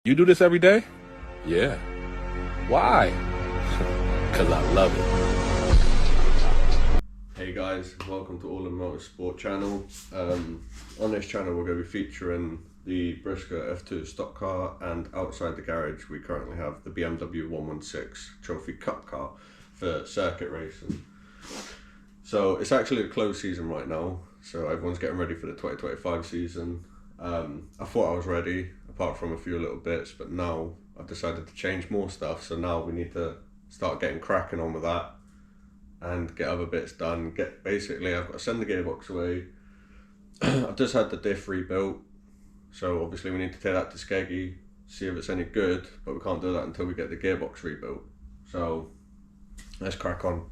You do this every day? Yeah. Why? Because I love it. Hey guys, welcome to All in Motorsport channel. On this channel we're going to be featuring the Brisca F2 stock car, and outside the garage we currently have the BMW 116 Trophy Cup car for circuit racing. So it's actually a closed season right now, so everyone's getting ready for the 2025 season. I thought I was ready, apart from a few little bits, but now I've decided to change more stuff, so now we need to start getting cracking on with that and get other bits done. Basically, I've got to send the gearbox away. I've just had the diff rebuilt, so obviously we need to take that to Skeggy, see if it's any good, but we can't do that until we get the gearbox rebuilt. So let's crack on.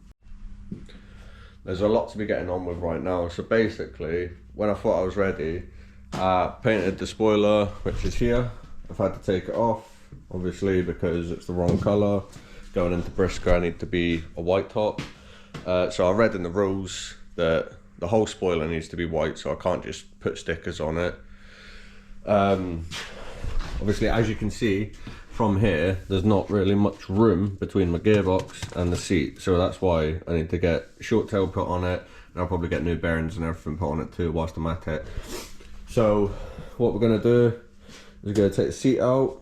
There's a lot to be getting on with right now. So basically, when I thought I was ready, I painted the spoiler, which is here. I've had to take it off, obviously, because it's the wrong colour. Going into Brisca, I need to be a white top. So I read in the rules that the whole spoiler needs to be white, so I can't just put stickers on it. Obviously, as you can see from here, there's not really much room between my gearbox and the seat, so that's why I need to get short tail put on it, and I'll probably get new bearings and everything put on it too whilst I'm at it. So what we're going to do is we're going to take the seat out,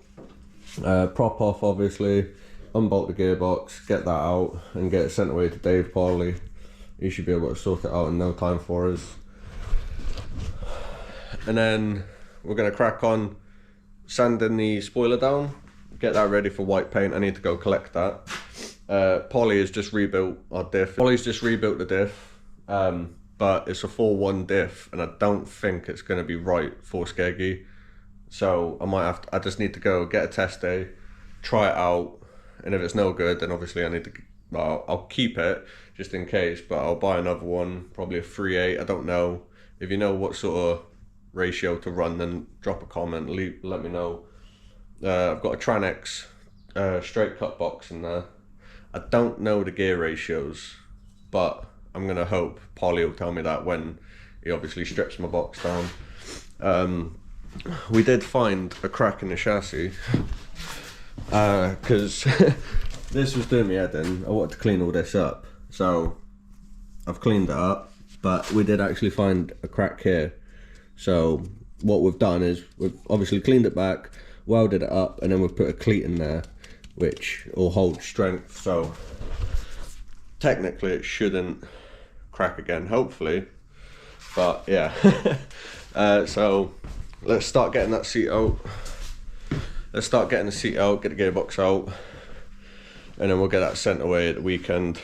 prop off obviously, unbolt the gearbox, get that out and get it sent away to Dave Pauly. He should be able to sort it out in no time for us. And then we're going to crack on sanding the spoiler down, get that ready for white paint. I need to go collect that. Pauly has just rebuilt our diff. Pauly's just rebuilt the diff, but it's a 4.1 diff and I don't think it's going to be right for Skeggy. So I just need to go get a test day, try it out, and if it's no good, then obviously I need to, well, I'll keep it just in case, but I'll buy another one, probably a 3.8, I don't know. If you know what sort of ratio to run, then drop a comment, let me know. I've got a Tranex straight cut box in there. I don't know the gear ratios, but I'm gonna hope Pauly will tell me that when he obviously strips my box down. We did find a crack in the chassis, because this was doing me head in. I wanted to clean all this up, so I've cleaned it up, but we did actually find a crack here. So what we've done is we've obviously cleaned it back, welded it up, and then we've put a cleat in there which will hold strength, so technically it shouldn't crack again, hopefully. But yeah. So let's start getting that seat out. Let's start getting the seat out, get the gearbox out, and then we'll get that sent away at the weekend.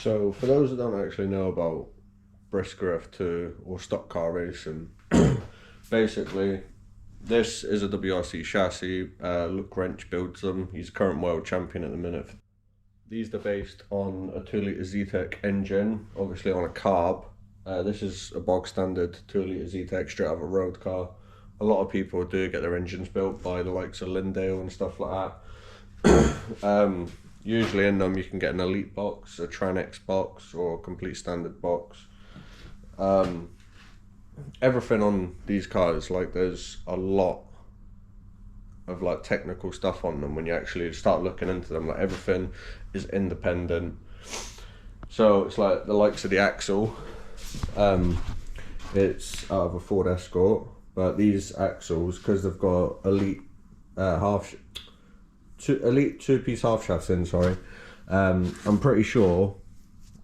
So for those that don't actually know about Brisca F2 or stock car racing, basically this is a WRC chassis. Luke Wrench builds them. He's a current world champion at the minute. These are based on a 2 litre Zetec engine, obviously on a carb. This is a bog standard 2 litre Z-Tech straight out of a road car. A lot of people do get their engines built by the likes of Lindale and stuff like that. Usually in them you can get an elite box, a Tranix box, or a complete standard box. Everything on these cars, like, there's a lot of like technical stuff on them when you actually start looking into them. Like, everything is independent. So it's like the likes of the axle. It's out of a Ford Escort, but these axles, because they've got elite elite two-piece half shafts in, sorry, I'm pretty sure,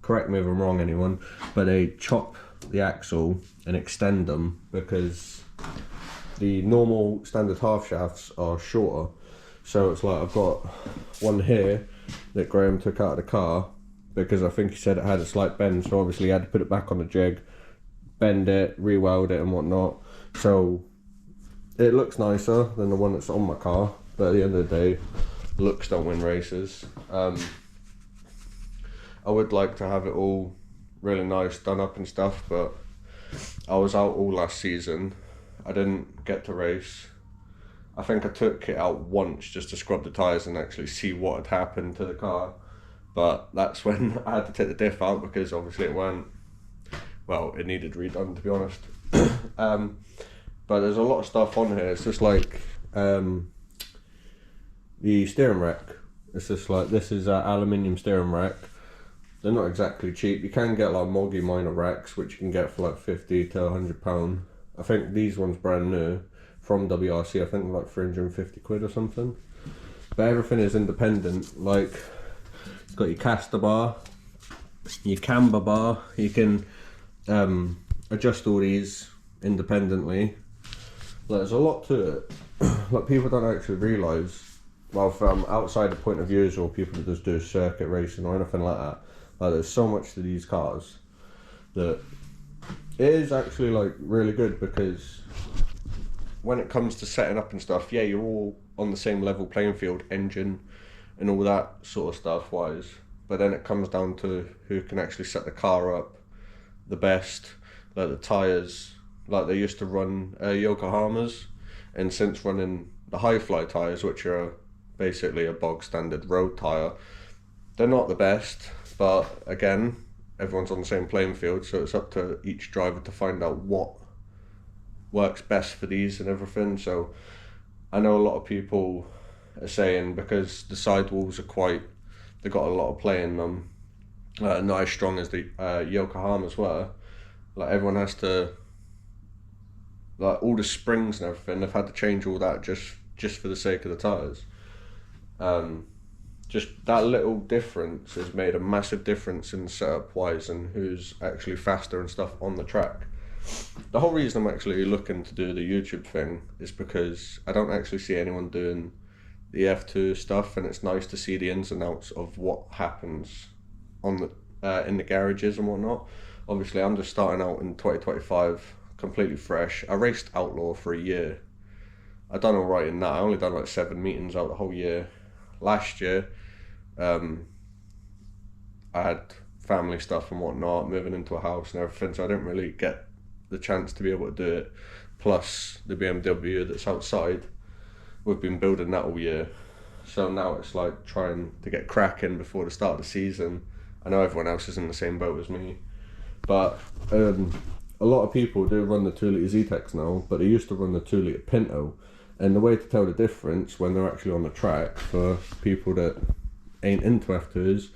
correct me if I'm wrong anyone, but they chop the axle and extend them, because the normal standard half shafts are shorter. So it's like, I've got one here that Graham took out of the car because I think he said it had a slight bend, so obviously he had to put it back on the jig, bend it, re-weld it and whatnot. So it looks nicer than the one that's on my car, but at the end of the day, looks don't win races. I would like to have it all really nice, done up and stuff, but I was out all last season. I didn't get to race. I think I took it out once just to scrub the tyres and actually see what had happened to the car. But that's when I had to take the diff out, because obviously it needed redone, to be honest. But there's a lot of stuff on here. It's just like the steering rack. It's just like, this is an aluminium steering rack. They're not exactly cheap. You can get like Moggy minor racks, which you can get for like £50 to £100. I think these ones brand new from WRC. I think like 350 quid or something. But everything is independent. Like, you've got your caster bar, your camber bar. You can adjust all these independently. Like, there's a lot to it. Like, people don't actually realise, well, from outside the point of views, or people that just do circuit racing or anything like that, like, there's so much to these cars that it is actually like really good, because when it comes to setting up and stuff, yeah, you're all on the same level playing field, engine and all that sort of stuff wise, but then it comes down to who can actually set the car up the best. Like the tyres, like they used to run Yokohamas, and since running the high fly tyres, which are basically a bog standard road tyre, they're not the best, but again, everyone's on the same playing field, so it's up to each driver to find out what works best for these and everything. So I know a lot of people are saying, because the sidewalls are they've got a lot of play in them, not as strong as the Yokohamas were, like, everyone has to, like, all the springs and everything, they've had to change all that just for the sake of the tyres. Just that little difference has made a massive difference in setup wise and who's actually faster and stuff on the track. The whole reason I'm actually looking to do the YouTube thing is because I don't actually see anyone doing the F2 stuff, and it's nice to see the ins and outs of what happens on the in the garages and whatnot. Obviously, I'm just starting out in 2025, completely fresh. I raced Outlaw for a year. I done alright in that. I only done like 7 meetings out the whole year. Last year, I had family stuff and whatnot, moving into a house and everything, so I didn't really get the chance to be able to do it. Plus the BMW that's outside, we've been building that all year, so now it's like trying to get cracking before the start of the season. I know everyone else is in the same boat as me, but a lot of people do run the 2 litre Z-Techs now, but they used to run the 2 litre Pinto. And the way to tell the difference when they're actually on the track, for people that ain't into F2s,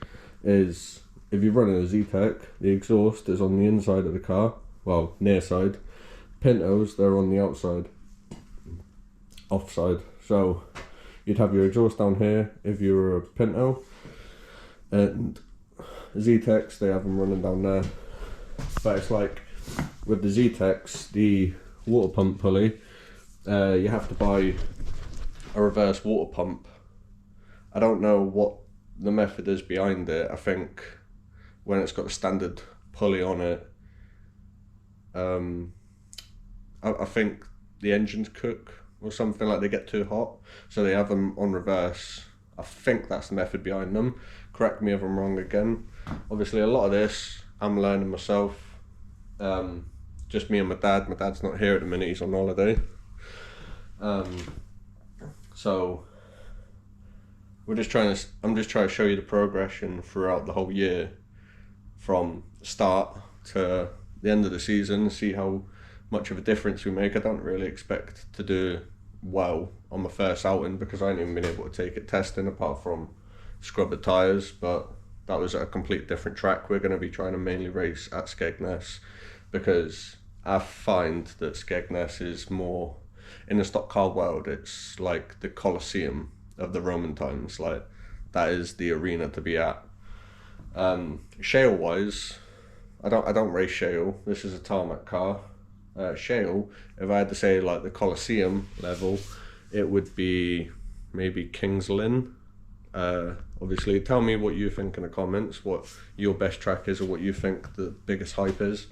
is if you're running a Z-Tech, the exhaust is on the inside of the car, well, near side. Pintos, they're on the outside, offside. So you'd have your exhaust down here if you were a Pinto, and Z-Techs, they have them running down there. But it's like, with the Z-Techs, the water pump pulley, you have to buy a reverse water pump. I don't know what the method is behind it. I think when it's got a standard pulley on it, I think the engines cook or something, like they get too hot, so they have them on reverse. I think that's the method behind them. Correct me if I'm wrong again. Obviously, a lot of this I'm learning myself. Just me and my dad. My dad's not here at the minute, he's on holiday. So I'm just trying to show you the progression throughout the whole year, from start to the end of the season, see how much of a difference we make. I don't really expect to do well on my first outing because I ain't even been able to take it testing apart from scrub the tyres, but that was at a complete different track. We're going to be trying to mainly race at Skegness because I find that Skegness is more, in the stock car world, it's like the Colosseum of the Roman times. Like, that is the arena to be at. Shale wise, I don't race shale. This is a tarmac car. Shale, if I had to say like the Colosseum level, it would be maybe Kings Lynn. Obviously, tell me what you think in the comments, what your best track is or what you think the biggest hype is.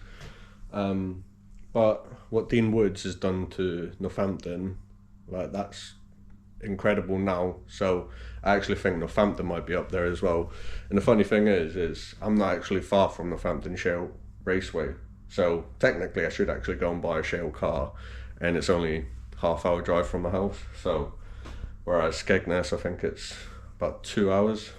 But what Dean Woods has done to Northampton, like, that's incredible now. So I actually think Northampton might be up there as well. And the funny thing is I'm not actually far from Northampton Shale Raceway. So technically I should actually go and buy a shale car, and it's only half-hour drive from my house. So whereas Skegness, I think it's about 2 hours.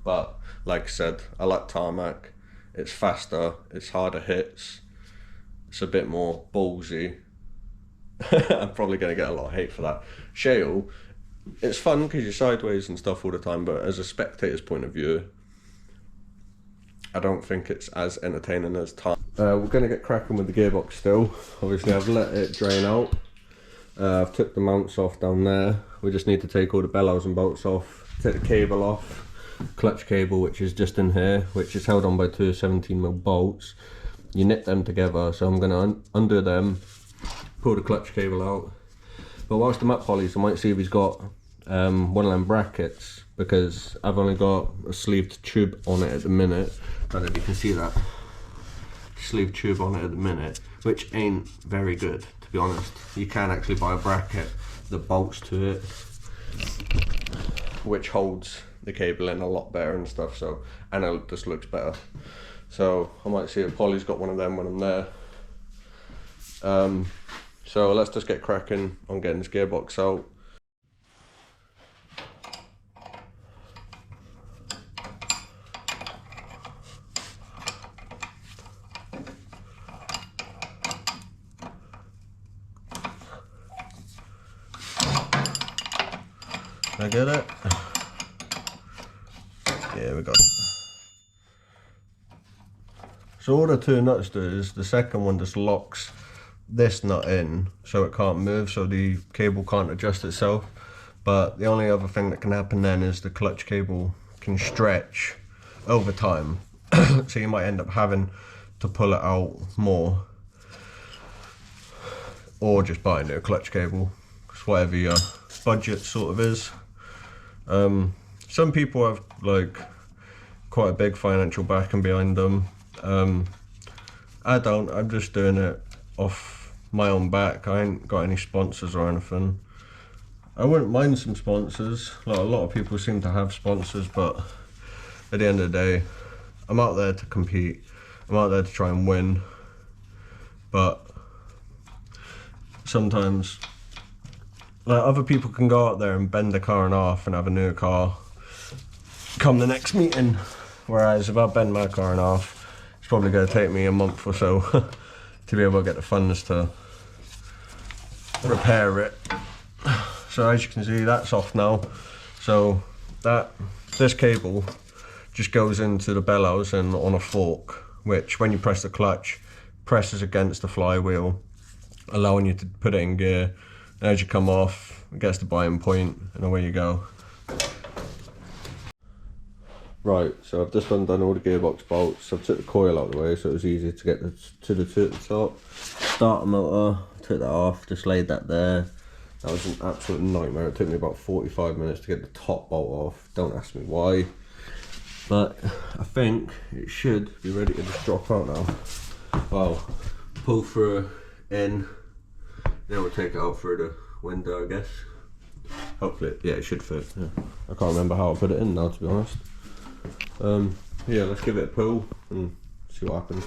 But like I said, I like tarmac. It's faster, it's harder hits, it's a bit more ballsy. I'm probably going to get a lot of hate for that. Shale, it's fun because you're sideways and stuff all the time, but as a spectator's point of view, I don't think it's as entertaining as time. We're going to get cracking with the gearbox still. Obviously I've let it drain out. I've took the mounts off down there. We just need to take all the bellows and bolts off, take the cable off, clutch cable which is just in here, which is held on by two 17mm bolts. You knit them together, so I'm going to undo them, pull the clutch cable out. But whilst I'm at Polly's, I might see if he's got one of them brackets, because I've only got a sleeved tube on it at the minute. I don't know if you can see that sleeved tube on it at the minute, which ain't very good, to be honest. You can actually buy a bracket that bolts to it, which holds the cable in a lot better and stuff, so, and it just looks better. So I might see if Polly's got one of them when I'm there. So let's just get cracking on getting this gearbox out. I get it? Yeah, we got it. So all the two nuts do is the second one just locks this nut in so it can't move, so the cable can't adjust itself. But the only other thing that can happen then is the clutch cable can stretch over time. So you might end up having to pull it out more, or just buy a new clutch cable. It's whatever your budget sort of is. Some people have like quite a big financial backing behind them. I don't. I'm just doing it off my own back. I ain't got any sponsors or anything. I wouldn't mind some sponsors. Like, a lot of people seem to have sponsors, but at the end of the day, I'm out there to compete. I'm out there to try and win. But sometimes, like, other people can go out there and bend the car in half and have a new car come the next meeting. Whereas if I bend my car in half, it's probably going to take me a month or so to be able to get the funds to repair it. So as you can see, that's off now. So this cable just goes into the bellows and on a fork, which when you press the clutch, presses against the flywheel, allowing you to put it in gear. And as you come off, it gets the biting point and away you go. Right, so I've just undone all the gearbox bolts. I've took the coil out of the way so it was easy to get to the two at the top. Starter motor, took that off, just laid that there. That was an absolute nightmare. It took me about 45 minutes to get the top bolt off. Don't ask me why. But I think it should be ready to just drop out now. Well, pull through in, then we'll take it out through the window, I guess. Hopefully, yeah, it should fit. Yeah. I can't remember how I put it in now, to be honest. Yeah, let's give it a pull and see what happens.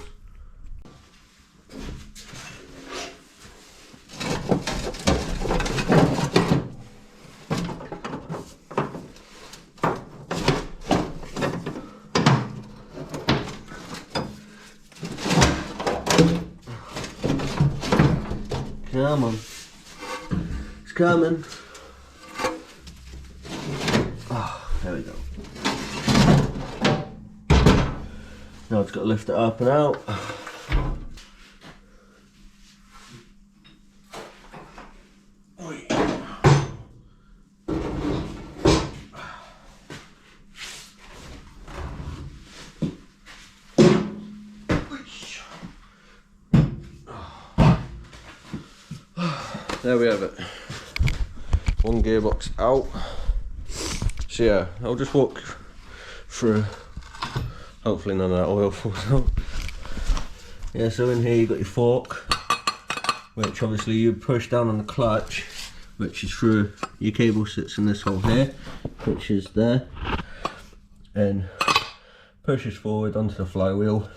Come on. It's coming. Oh, there we go. Now it's got to lift it up and out. There we have it. One gearbox out. So yeah, I'll just walk through. Hopefully none of that oil falls out. Yeah, so in here you've got your fork, which obviously you push down on the clutch, which is through your cable sits in this hole here, which is there, and pushes forward onto the flywheel,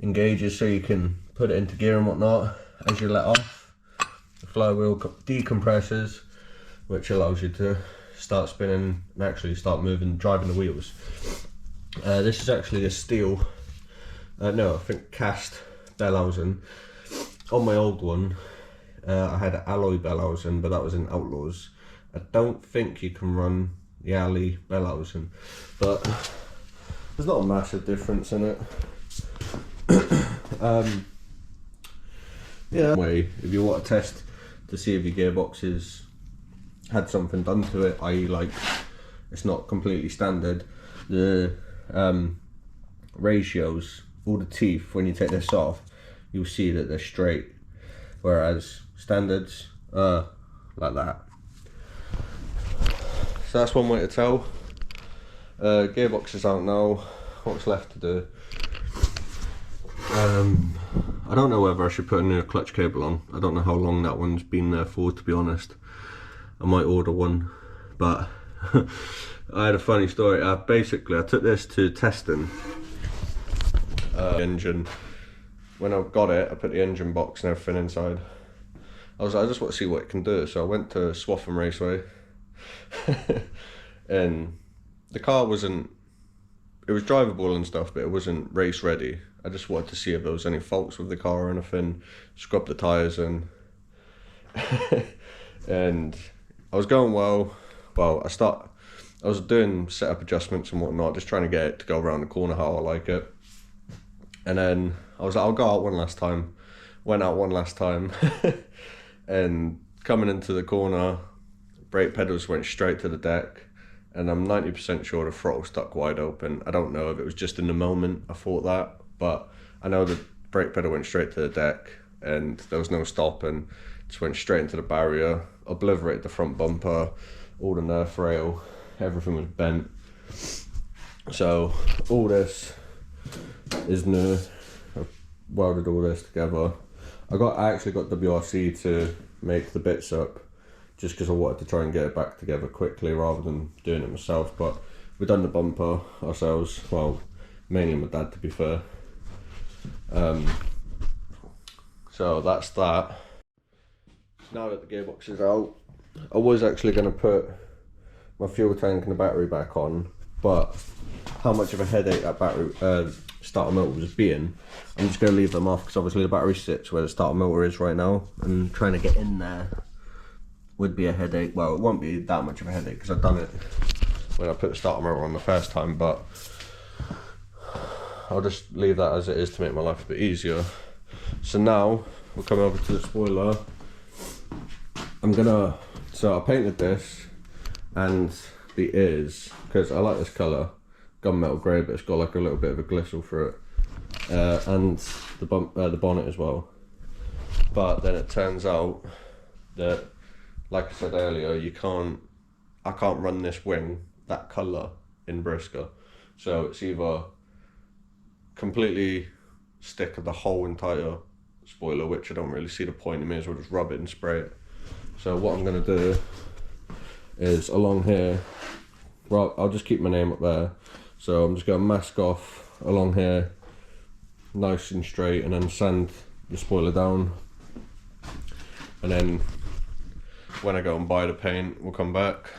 engages so you can put it into gear and whatnot. As you let off, the flywheel decompresses, which allows you to start spinning and actually start moving, driving the wheels. This is actually a steel, no, I think cast bell housing. On my old one, I had an alloy bell housing, but that was in Outlaws. I don't think you can run the alley bell housing, but there's not a massive difference in it. Yeah. Anyway, if you want to test to see if your gearbox has had something done to it, i.e. like it's not completely standard, the ratios, all the teeth, when you take this off, you'll see that they're straight, whereas standards are like that. So that's one way to tell. Gearbox is out now. What's left to do? I don't know whether I should put a new clutch cable on. I don't know how long that one's been there for, to be honest. I might order one, but I had a funny story. Basically, I took this to testing the engine. When I got it, I put the engine box and everything inside. I was like, I just want to see what it can do. So I went to Swaffham Raceway, and the car wasn't, it was drivable and stuff, but it wasn't race ready. I just wanted to see if there was any faults with the car or anything, scrub the tyres in. And I was going well. I was doing setup adjustments and whatnot, just trying to get it to go around the corner how I like it. And then I was like, I'll go out one last time. Went out one last time. And coming into the corner, brake pedals went straight to the deck. And I'm 90% sure the throttle stuck wide open. I don't know if it was just in the moment I thought that, but I know the brake pedal went straight to the deck and there was no stopping. Just went straight into the barrier, obliterated the front bumper, all the nerf rail, everything was bent. So all this is new. I've welded all this together. I actually got WRC to make the bits up, just because I wanted to try and get it back together quickly rather than doing it myself. But we've done the bumper ourselves, well, mainly my dad, to be fair. So that's that. Now that the gearbox is out, I was actually going to put my fuel tank and the battery back on, but how much of a headache that battery starter motor was being, I'm just going to leave them off, because obviously the battery sits where the starter motor is right now, and trying to get in there would be a headache. Well, it won't be that much of a headache because I've done it when I put the starter motor on the first time, but I'll just leave that as it is to make my life a bit easier. So now we'll come over to the spoiler. So I painted this and the ears, because I like this colour, gunmetal grey, but it's got like a little bit of a glistle through it, and the bonnet as well. But then it turns out that, like I said earlier, I can't run this wing that colour in Brisca. So it's either completely stick the whole entire spoiler, which I don't really see the point in, may as well just rub it and spray it. So what I'm going to do is along here, well, I'll just keep my name up there. So I'm just going to mask off along here, nice and straight, and then sand the spoiler down. And then when I go and buy the paint, we'll come back,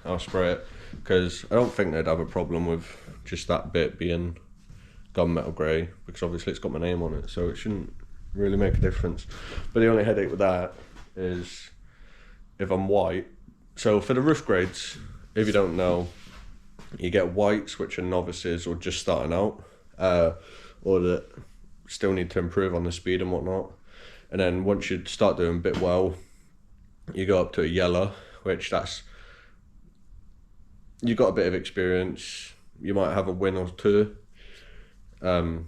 I'll spray it, because I don't think they'd have a problem with just that bit being gunmetal grey, because obviously it's got my name on it, so it shouldn't really make a difference. But the only headache with that is if I'm white. So for the roof grades, if you don't know, you get whites, which are novices or just starting out, or that still need to improve on the speed and whatnot. And then once you start doing a bit well, you go up to a yellow, which you got a bit of experience. You might have a win or two. And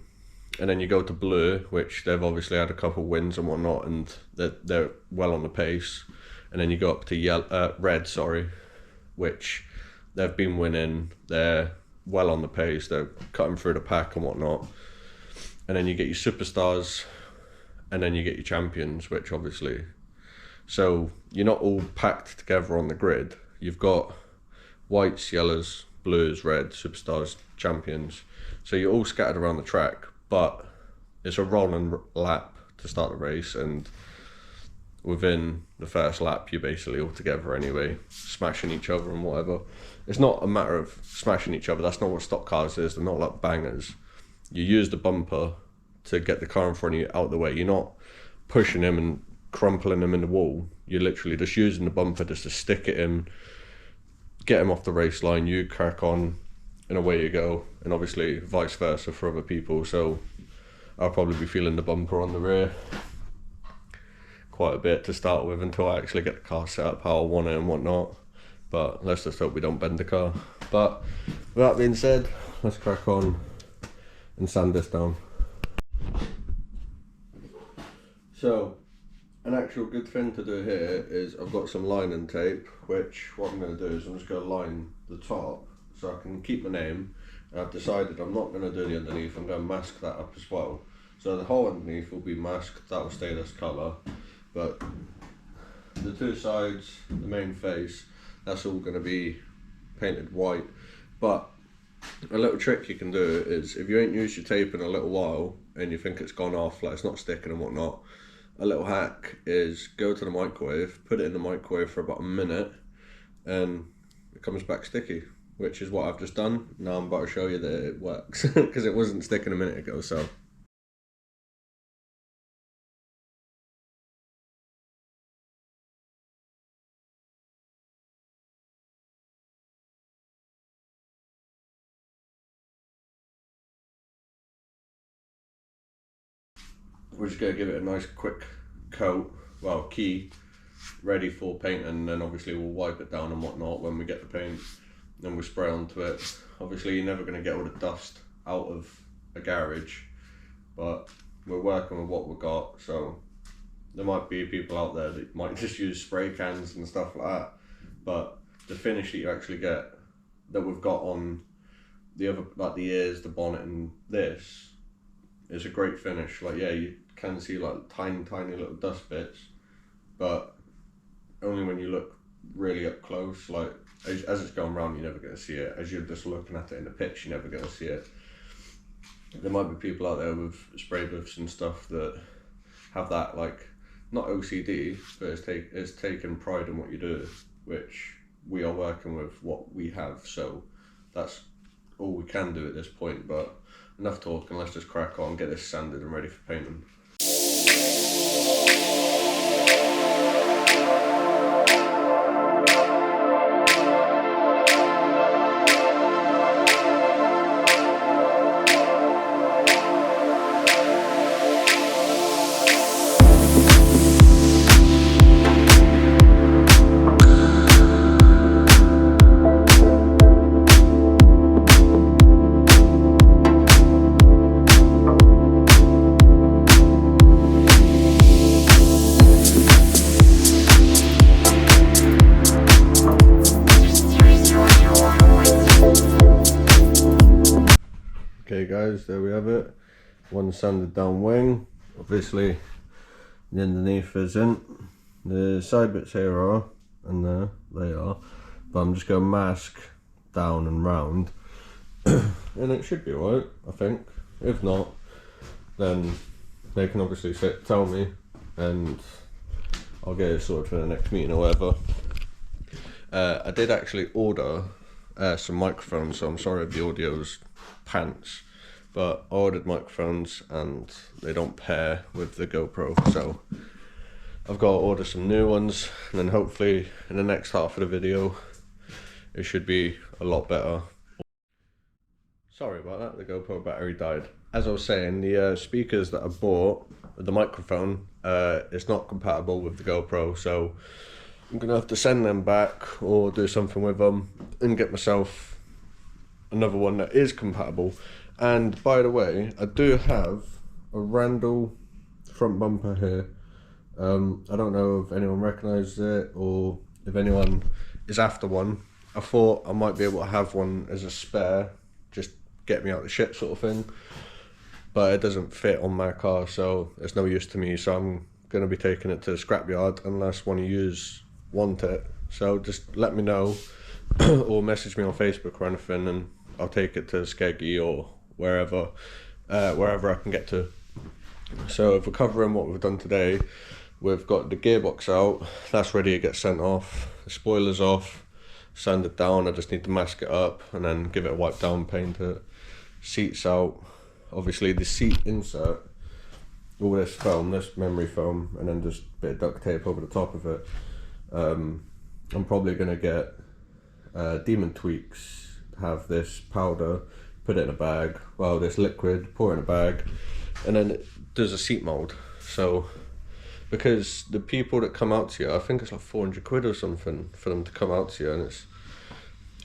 then you go to blue, which they've obviously had a couple wins and whatnot, and they're well on the pace. And then you go up to red, which they've been winning. They're well on the pace. They're cutting through the pack and whatnot. And then you get your superstars, and then you get your champions, which obviously, so you're not all packed together on the grid. You've got whites, yellows, blues, reds, superstars, champions. So you're all scattered around the track, but it's a rolling lap to start the race, and within the first lap you're basically all together anyway, smashing each other and whatever. It's not a matter of smashing each other, that's not what stock cars is. They're not like bangers. You use the bumper to get the car in front of you out the way. You're not pushing him and crumpling him in the wall. You're literally just using the bumper just to stick it in, get him off the race line, you crack on, and away you go. And obviously vice versa for other people. So I'll probably be feeling the bumper on the rear quite a bit to start with until I actually get the car set up how I want it and whatnot. But let's just hope we don't bend the car. But with that being said, let's crack on and sand this down. So an actual good thing to do here is I've got some lining tape, which what I'm going to do is I'm just going to line the top so I can keep my name. And I've decided I'm not going to do the underneath, I'm going to mask that up as well. So the whole underneath will be masked, that will stay this colour, but the two sides, the main face, that's all going to be painted white. But a little trick you can do is, if you ain't used your tape in a little while and you think it's gone off, like it's not sticking and whatnot, a little hack is go to the microwave, put it in the microwave for about a minute, and it comes back sticky, which is what I've just done. Now I'm about to show you that it works, because it wasn't sticking a minute ago. So we're just going to give it a nice quick coat, well, key, ready for paint, and then obviously we'll wipe it down and whatnot when we get the paint. Then we spray onto it. Obviously you're never going to get all the dust out of a garage, but we're working with what we've got. So there might be people out there that might just use spray cans and stuff like that, but the finish that you actually get, that we've got on the other, like the ears, the bonnet and this, is a great finish. Like, yeah, you can see like tiny little dust bits, but only when you look really up close. Like as it's going around, you're never going to see it. As you're just looking at it in the pitch, you're never going to see it. There might be people out there with spray booths and stuff that have that, like, not OCD, but it's taking pride in what you do, which we are working with what we have. So that's all we can do at this point. But enough talking, let's just crack on, get this sanded and ready for painting. Okay guys, there we have it. One sanded down wing. Obviously the underneath isn't. The side bits here are, and there they are. But I'm just going to mask down and round. And it should be alright, I think. If not, then they can obviously tell me and I'll get it sorted for the next meeting or whatever. I did actually order some microphones, so I'm sorry if the audio's pants, but I ordered microphones and they don't pair with the GoPro, so I've got to order some new ones, and then hopefully in the next half of the video it should be a lot better. Sorry about that, the GoPro battery died. As I was saying, the speakers that I bought, the microphone, it's not compatible with the GoPro, so I'm gonna have to send them back or do something with them and get myself another one that is compatible. And by the way, I do have a Randall front bumper here. I don't know if anyone recognises it or if anyone is after one. I thought I might be able to have one as a spare, just get me out of the shit sort of thing, but it doesn't fit on my car, so it's no use to me, so I'm going to be taking it to the scrapyard unless one of you want it. So just let me know or message me on Facebook or anything, and I'll take it to Skeggy or wherever I can get to. So if we're covering what we've done today, we've got the gearbox out, that's ready to get sent off, the spoiler's off, sand it down, I just need to mask it up and then give it a wipe down, paint it. Seats out, obviously the seat insert, all this foam, this memory foam, and then just a bit of duct tape over the top of it. I'm probably going to get Demon Tweaks, have this powder, put it in a bag, well this liquid, pour it in a bag, and then there's a seat mould. So because the people that come out to you, I think it's like 400 quid or something for them to come out to you, and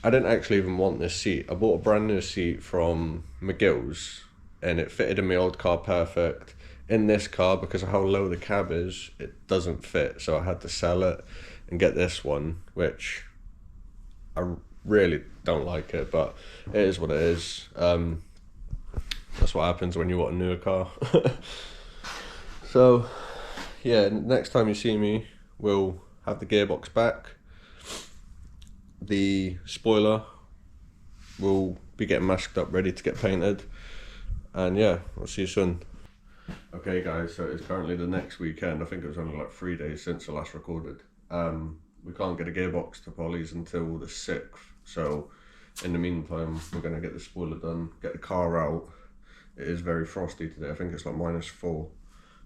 I didn't actually even want this seat. I bought a brand new seat from McGill's and it fitted in my old car perfect. In this car, because of how low the cab is, it doesn't fit, so I had to sell it and get this one, which I really don't like it, but it is what it is. That's what happens when you want a newer car. So yeah, next time you see me, we'll have the gearbox back. The spoiler will be getting masked up, ready to get painted. And yeah, I'll see you soon. Okay guys, so it's currently the next weekend. I think it was only like 3 days since I last recorded. We can't get a gearbox to Polly's until the 6th. So in the meantime, we're going to get the spoiler done, get the car out. It is very frosty today. I think it's like -4.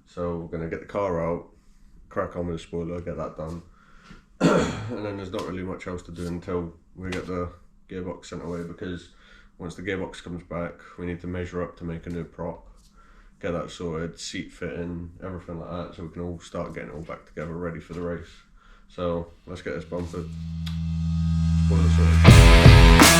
So we're going to get the car out, crack on with the spoiler, get that done. And then there's not really much else to do until we get the gearbox sent away, because once the gearbox comes back, we need to measure up to make a new prop, get that sorted, seat fitting, everything like that, so we can all start getting it all back together ready for the race. So let's get this bumper spoiler sorted.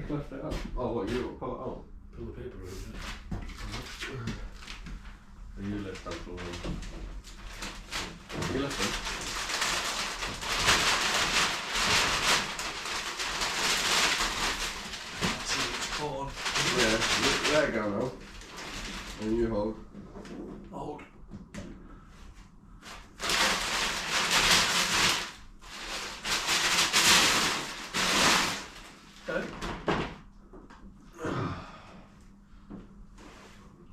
left it out. Oh, what, you pull it out? Pull the paper out, And you lift out the one. You lift it? That's it, it's caught. Yeah, there you go now. And you hold. Hold. Okay.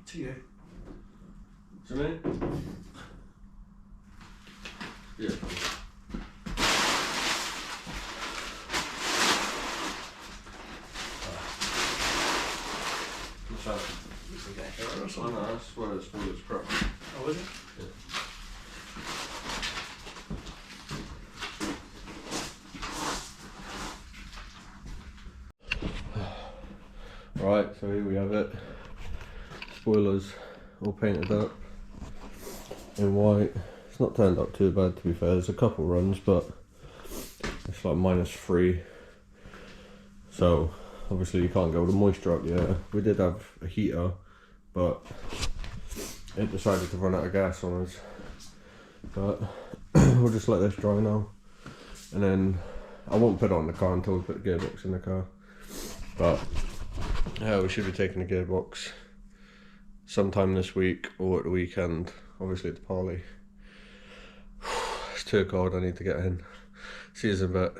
To you. To me? Yeah. What's that? You forget error or Oh something? no, that's where it's full of crap. Oh, is it? Right, so here we have it. Spoilers all painted up in white. It's not turned out too bad, to be fair. There's a couple runs, but it's like -3. So obviously you can't get all the moisture out the air. We did have a heater, but it decided to run out of gas on us. But we'll just let this dry now, and then I won't put it on the car until we put the gearbox in the car. But yeah, we should be taking the gearbox sometime this week or at the weekend. Obviously it's Parley. It's too cold, I need to get in. See you in a bit.